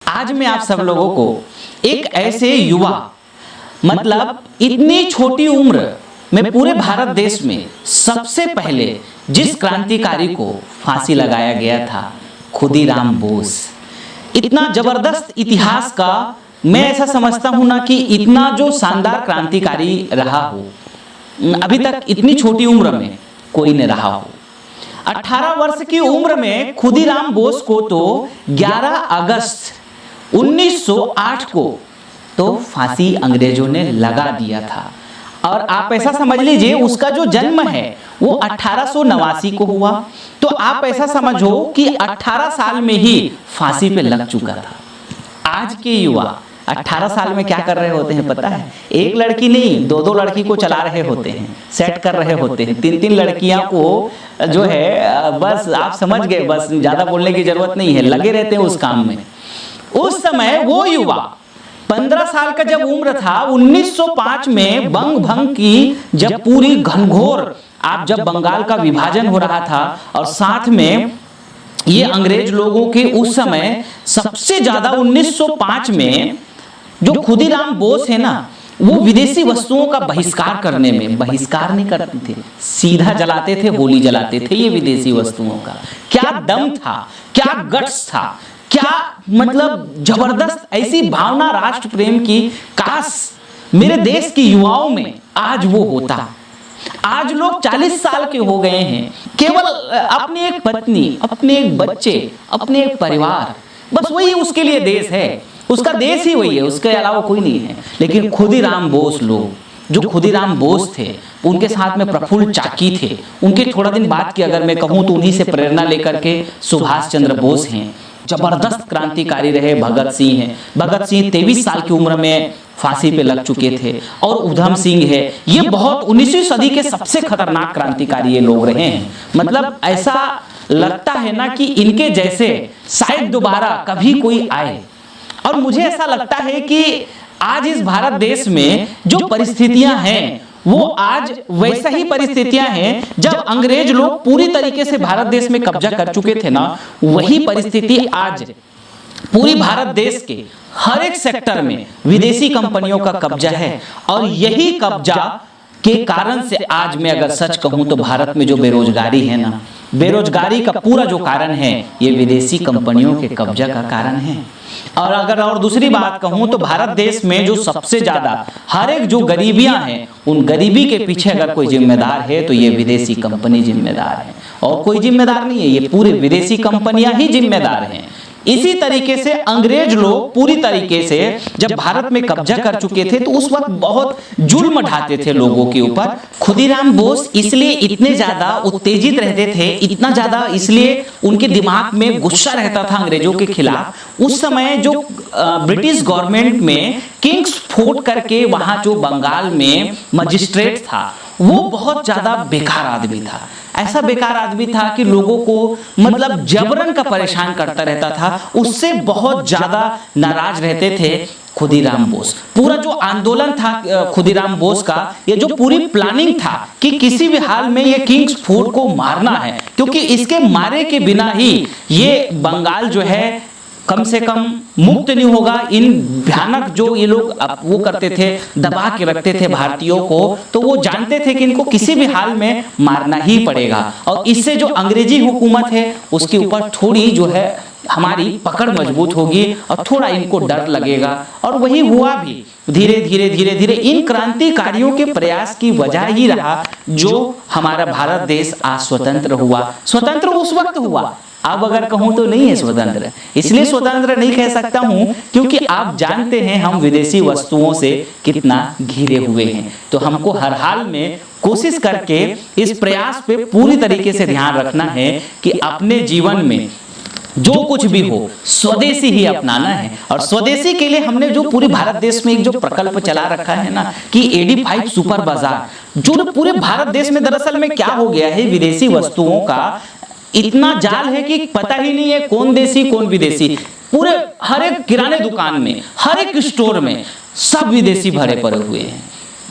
आज मैं आप सब लोगों को एक ऐसे युवा, मतलब इतनी छोटी उम्र में पूरे भारत देश में सबसे पहले जिस क्रांतिकारी को फांसी लगाया गया था, खुदीराम बोस। इतना जबरदस्त इतिहास का मैं ऐसा समझता हूं ना कि इतना जो शानदार क्रांतिकारी रहा हो, अभी तक इतनी छोटी उम्र में कोई ने रहा हो। 18 वर्ष की उम्र में खुदीराम बोस को तो 11 अगस्त 1908 को तो फांसी अंग्रेजों ने लगा दिया था। और आप ऐसा समझ लीजिए उसका जो जन्म है वो 1889 को हुआ, तो आप ऐसा समझो कि 18 साल में ही फांसी पे लग चुका था। आज के युवा 18 साल में क्या कर रहे होते हैं पता है? एक लड़की नहीं, दो लड़की को चला रहे होते हैं, सेट कर रहे होते हैं, 3 लड़कियां को जो है, बस आप समझ गए, बस ज्यादा बोलने की जरूरत नहीं है, लगे रहते हैं उस काम में। उस समय वो युवा 15 साल का जब उम्र था, 1905 में बंग भंग की जब पूरी घनघोर, आप जब बंगाल का विभाजन हो रहा था और साथ में ये अंग्रेज लोगों के उस समय सबसे ज्यादा 1905 में जो खुदीराम बोस है ना, वो विदेशी वस्तुओं का बहिष्कार करने में, बहिष्कार नहीं करते थे, सीधा जलाते थे, होली जलाते थे ये विदेशी वस्तुओं का। क्या दम था, क्या गट्स था, क्या मतलब जबरदस्त ऐसी भावना राष्ट्र प्रेम की। काश मेरे देश के युवाओं में आज वो होता। आज लोग 40 साल के हो गए हैं, केवल अपनी एक पत्नी, अपने एक बच्चे, अपने एक परिवार, बस वही उसके लिए देश है, उसका देश ही वही है, उसके अलावा कोई नहीं है। लेकिन खुदीराम बोस लोग, जो खुदीराम बोस थे, उनके साथ में प्रफुल्ल चाकी थे, उनके थोड़ा दिन बाद की अगर मैं कहूँ तो उन्हीं से प्रेरणा लेकर के सुभाष चंद्र बोस हैं। जबरदस्त क्रांतिकारी रहे भगत सिंह हैं। भगत सिंह 23 साल की उम्र में फांसी पे लग चुके थे। और उधम सिंह है, ये बहुत 19वीं सदी के सबसे खतरनाक क्रांतिकारी ये लोग रहे हैं। मतलब ऐसा लगता है ना कि इनके जैसे शायद दोबारा कभी कोई आए। और मुझे ऐसा लगता है कि आज इस भारत देश में जो परिस्थितियां हैं वो आज वैसा ही परिस्थितियां हैं जब अंग्रेज लोग पूरी तरीके से भारत देश में कब्जा कर चुके थे ना, वही परिस्थिति आज पूरी भारत देश के हर एक सेक्टर में विदेशी कंपनियों का कब्जा है। और यही कब्जा के कारण से आज मैं अगर सच कहूं तो भारत में जो बेरोजगारी है ना, बेरोजगारी का पूरा जो कारण है ये विदेशी कंपनियों के कब्जा का कारण है। और अगर और दूसरी बात कहूं तो भारत देश में जो सबसे ज्यादा हर एक जो गरीबियां हैं, उन गरीबी के पीछे अगर कोई जिम्मेदार है तो ये विदेशी कंपनी जिम्मेदार है, और कोई जिम्मेदार नहीं है, ये पूरे विदेशी कंपनियां ही जिम्मेदार हैं। इसी तरीके से अंग्रेज लोग पूरी तरीके से जब भारत में कब्जा कर चुके थे तो उस वक्त बहुत जुल्म ढाते थे लोगों के ऊपर। खुदीराम बोस इसलिए इतने ज्यादा उत्तेजित रहते थे, इतना ज्यादा इसलिए उनके दिमाग में गुस्सा रहता था अंग्रेजों के खिलाफ। उस समय जो ब्रिटिश गवर्नमेंट में किंग्स फोर्ट करके वहां जो बंगाल में मजिस्ट्रेट था, वो बहुत ज्यादा बेकार आदमी था। ऐसा बेकार आदमी था कि लोगों को मतलब जबरन का परेशान करता रहता था, उससे बहुत ज्यादा नाराज रहते थे खुदीराम बोस। पूरा जो आंदोलन था खुदीराम बोस का, ये जो पूरी प्लानिंग था कि किसी भी हाल में ये किंग्स फोर्ट को मारना है, क्योंकि इसके मारे के बिना ही ये बंगाल जो है कम से कम मुक्त नहीं होगा। इन भयानक जो ये लोग वो करते थे, दबा के रखते थे भारतीयों को, तो वो जानते थे कि इनको किसी भी हाल में मारना ही पड़ेगा। और इससे जो अंग्रेजी हुकूमत है उसके ऊपर थोड़ी जो है हमारी पकड़ मजबूत होगी और थोड़ा इनको डर लगेगा। और वही हुआ भी। धीरे धीरे धीरे धीरे इन क्रांतिकारियों के प्रयास की वजह ही रहा जो हमारा भारत देश आज स्वतंत्र हुआ। स्वतंत्र उस वक्त हुआ, अब अगर कहूं तो नहीं है स्वतंत्र। इसलिए स्वतंत्र नहीं कह सकता हूं क्योंकि आप जानते हैं हम विदेशी वस्तुओं से कितना घिरे हुए हैं। तो हमको हर हाल में कोशिश करके इस प्रयास पे पूरी तरीके से ध्यान रखना है कि अपने जीवन में जो कुछ भी हो स्वदेशी ही अपनाना है। और स्वदेशी के लिए हमने जो पूरे भारत देश में एक जो प्रकल्प चला रखा है ना कि AD5 सुपर बाजार, जो पूरे भारत देश में दरअसल में क्या हो गया है, विदेशी वस्तुओं का इतना जाल है कि पता ही नहीं है कौन देसी कौन विदेशी। पूरे हर एक किराने दुकान में, हर एक स्टोर में सब विदेशी भरे पड़े हुए हैं।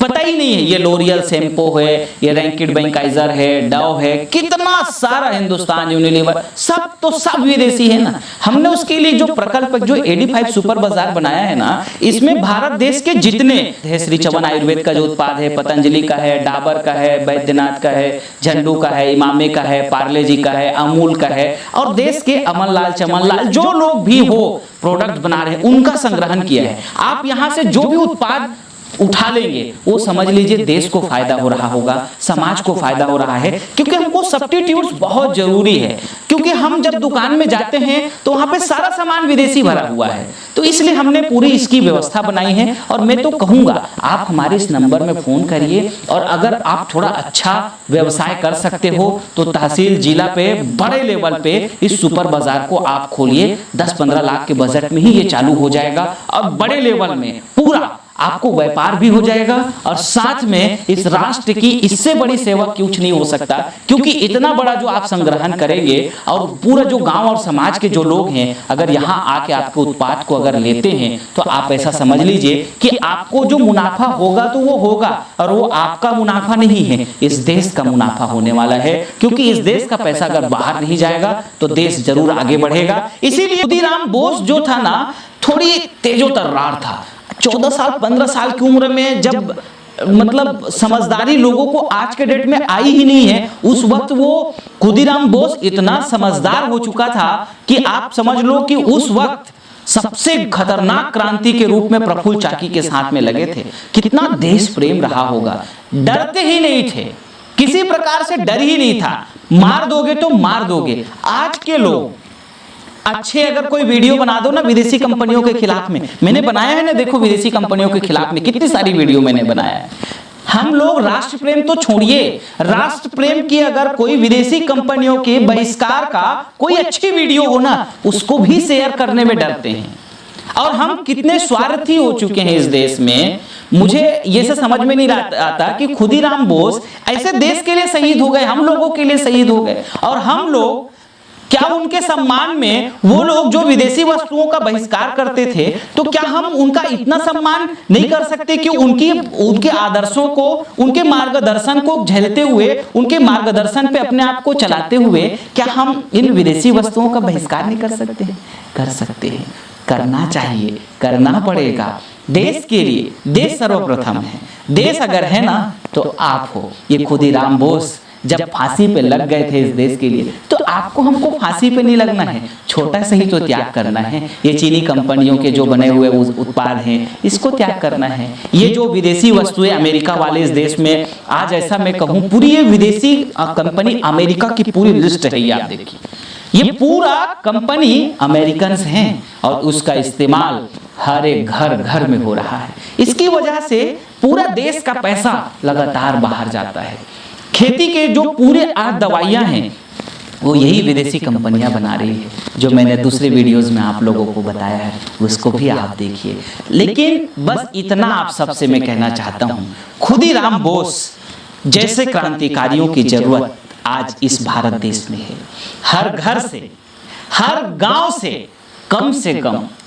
पता ही नहीं है ये लोरियल शैम्पू है, ये रैंकिड बैंकाइजर है, डव है, कितना सारा हिंदुस्तान यूनिलीवर, सब विदेशी है ना। हमने उसके लिए जो प्रकल्प जो AD5 सुपर बाजार बनाया है ना, इसमें भारत देश के जितने है, श्री चवन आयुर्वेद का जो उत्पाद है, पतंजलि का है, डाबर का है, बैद्यनाथ का है, झंडू का है, इमामे का है, पार्ले जी का है, अमूल का है, और देश के अमनलाल चमनलाल जो लोग भी हो प्रोडक्ट बना रहे हैं उनका संग्रहण किया है। आप यहाँ से जो भी उत्पाद उठा लेंगे वो समझ लीजिए देश को फायदा हो रहा होगा, समाज को फायदा हो रहा है, क्योंकि हमको सब्स्टिट्यूट्स बहुत जरूरी है। क्योंकि हम जब दुकान में जाते हैं तो वहां पे सारा सामान विदेशी भरा हुआ है, तो इसलिए हमने पूरी इसकी व्यवस्था बनाई है। और मैं तो कहूंगा आप हमारे इस नंबर में फोन करिए, और अगर आप थोड़ा अच्छा व्यवसाय कर सकते हो तो तहसील जिला पे बड़े लेवल पे इस सुपर बाजार को आप खोलिए। 10-15 लाख के बजट में ही ये चालू हो जाएगा, और बड़े लेवल में पूरा आपको व्यापार भी हो जाएगा, और साथ में इस राष्ट्र की इससे बड़ी सेवा कुछ नहीं हो सकता। क्योंकि इतना बड़ा जो आप संग्रहण करेंगे, और पूरा जो गांव और समाज के जो लोग हैं अगर यहाँ आके आपके उत्पाद को अगर लेते हैं, तो आप ऐसा समझ लीजिए कि आपको जो मुनाफा होगा तो वो होगा, और वो आपका मुनाफा नहीं है, इस देश का मुनाफा होने वाला है। क्योंकि इस देश का पैसा अगर बाहर नहीं जाएगा तो देश जरूर आगे बढ़ेगा। इसीलिए खुदीराम बोस जो था ना, थोड़ी तेजो तर्रार था। 14 साल 15 साल की उम्र में जब मतलब समझदारी लोगों को आज के डेट में आई ही नहीं है, उस वक्त वो खुदीराम बोस इतना समझदार हो चुका था कि आप समझ लो कि उस वक्त सबसे खतरनाक क्रांति के रूप में प्रफुल्ल चाकी के साथ में लगे थे। कितना देश प्रेम रहा होगा, डरते ही नहीं थे, किसी प्रकार से डर ही नहीं था, मार दोगे तो मार दोगे। आज के लोग अच्छे अगर कोई वीडियो बना दो ना विदेशी कंपनियों के खिलाफ में, मैंने बनाया है ना, देखो विदेशी कंपनियों के खिलाफ में कितनी सारी वीडियो मैंने बनाया है। हम लोग राष्ट्र प्रेम तो छोड़िए, राष्ट्र प्रेम की अगर कोई विदेशी कंपनियों के बहिष्कार का कोई अच्छी वीडियो हो ना, उसको भी शेयर करने में डरते हैं। और हम कितने स्वार्थी हो चुके हैं इस देश में, मुझे ये से समझ में नहीं आता कि खुदीराम बोस ऐसे देश के लिए शहीद हो गए, हम लोगों के लिए शहीद हो गए, और हम लोग क्या उनके सम्मान में वो लोग जो विदेशी वस्तुओं का बहिष्कार करते थे, तो क्या हम उनका इतना सम्मान नहीं कर सकते कि उनके आदर्शों को, उनके मार्गदर्शन को झेलते हुए, उनके मार्गदर्शन पे अपने आप को चलाते हुए क्या हम इन विदेशी वस्तुओं का बहिष्कार नहीं कर सकते? कर सकते हैं, करना चाहिए, करना पड़ेगा। देश के लिए देश सर्वप्रथम है, देश अगर है ना तो आप हो। ये खुदीराम बोस जब फांसी पे लग गए थे इस देश के लिए, तो आपको हमको फांसी पे नहीं लगना है, छोटा सा ही तो त्याग करना है। ये चीनी कंपनियों के जो बने हुए उत्पाद हैं इसको त्याग करना है। ये जो विदेशी वस्तुएं अमेरिका वाले इस देश में, आज ऐसा मैं कहूँ पूरी ये विदेशी कंपनी अमेरिका की पूरी लिस्ट है, ये आप देखिए, ये पूरा कंपनी अमेरिकन हैं, और उसका इस्तेमाल हर एक घर घर में हो रहा है। इसकी वजह से पूरा देश का पैसा लगातार बाहर जाता है। खेती के जो पूरे दवाइयां हैं वो यही विदेशी कंपनियां बना रही है, जो मैंने दूसरे वीडियोस में आप लोगों को बताया है, उसको भी आप देखिए। लेकिन बस इतना आप सबसे मैं कहना चाहता हूं, खुदीराम बोस जैसे क्रांतिकारियों की जरूरत आज इस भारत देश में है। हर घर से, हर गांव से कम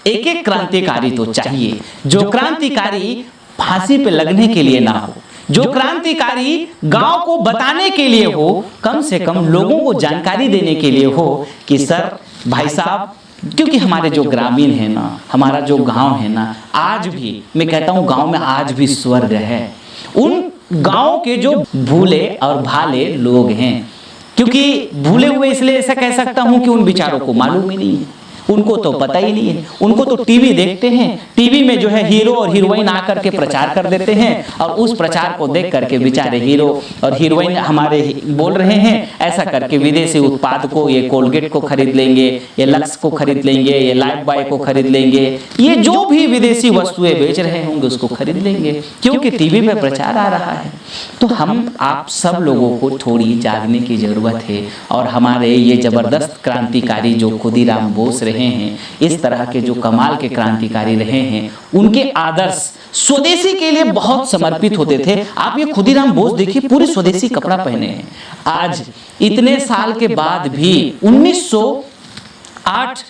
एक एक क्रांतिकारी तो चाहिए, जो क्रांतिकारी फांसी पे लगने के लिए ना हो, जो क्रांतिकारी गांव को बताने के लिए हो, कम से कम लोगों को जानकारी देने के लिए हो कि सर भाई साहब, क्योंकि हमारे जो ग्रामीण है ना, हमारा जो गांव है ना, आज भी मैं कहता हूं गांव में आज भी स्वर्ग है। उन गांव के जो भूले और भाले लोग हैं, क्योंकि भूले हुए इसलिए ऐसा कह सकता हूं कि उन बेचारों को मालूम ही नहीं है, उनको तो पता ही नहीं है। उनको तो टीवी देखते हैं, टीवी में जो है हीरो और हीरोइन आकर के प्रचार कर देते हैं, और उस प्रचार को देख करके बेचारे हीरो और हीरोइन हमारे बोल रहे हैं ऐसा करके विदेशी उत्पाद को, ये कोलगेट को खरीद लेंगे, ये लक्स को खरीद लेंगे, ये लाइफ बॉय को खरीद लेंगे, ये जो भी विदेशी वस्तुएं बेच रहे होंगे उसको खरीद लेंगे, क्योंकि टीवी पे प्रचार आ रहा है। तो हम आप सब लोगों को थोड़ी जागने की जरूरत है, और हमारे ये जबरदस्त क्रांतिकारी जो खुदीराम बोस रहे हैं, इस तरह के जो कमाल के क्रांतिकारी रहे हैं, उनके आदर्श स्वदेशी के लिए बहुत समर्पित होते थे। आप ये खुदीराम बोस देखिए, पूरे स्वदेशी कपड़ा पहने हैं। आज इतने साल के बाद भी 1908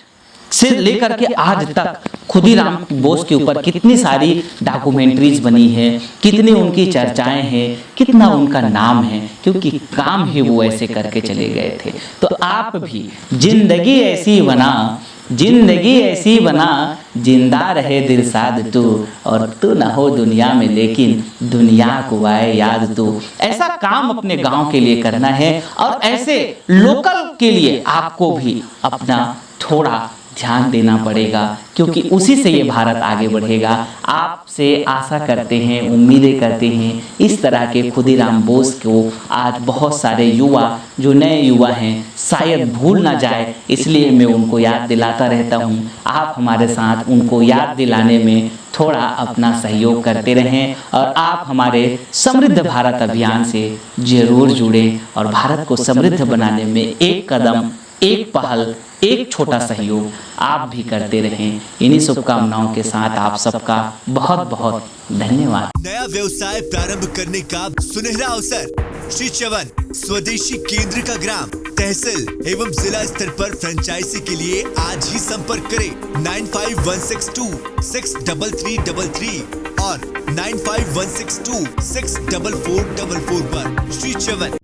से लेकर के आज तक खुदीराम बोस के ऊपर कितनी सारी डॉक्यूमेंट्रीज बनी है, कितनी उनकी चर्चाएं हैं, कितना उनका नाम है, क्योंकि काम ही वो ऐसे करके चले गए थे। तो आप भी जिंदगी ऐसी बना, जिंदगी ऐसी बना, जिंदा रहे दिलसाद तू, और तू ना हो दुनिया में लेकिन दुनिया को आए याद तू। ऐसा काम अपने गांव के लिए करना है और ऐसे लोकल के लिए आपको भी अपना थोड़ा ध्यान देना पड़ेगा, क्योंकि उसी से ये भारत आगे बढ़ेगा। आपसे आशा करते हैं, उम्मीदें करते हैं इस तरह के खुदीराम बोस को आज बहुत सारे युवा, जो नए युवा हैं, शायद भूल ना जाए, इसलिए मैं उनको याद दिलाता रहता हूँ। आप हमारे साथ उनको याद दिलाने में थोड़ा अपना सहयोग करते रहें और आप हमारे समृद्ध भारत अभियान से जरूर जुड़ें और भारत को समृद्ध बनाने में एक कदम, एक पहल, एक छोटा सहयोग आप भी करते रहें। इन्हीं शुभकामनाओं के साथ आप सबका बहुत बहुत धन्यवाद। नया व्यवसाय प्रारंभ करने का सुनहरा अवसर, श्री चवन स्वदेशी केंद्र का ग्राम, तहसील एवं जिला स्तर पर फ्रेंचाइजी के लिए आज ही संपर्क करें 9516263333 और 9516264444 पर। श्री चवन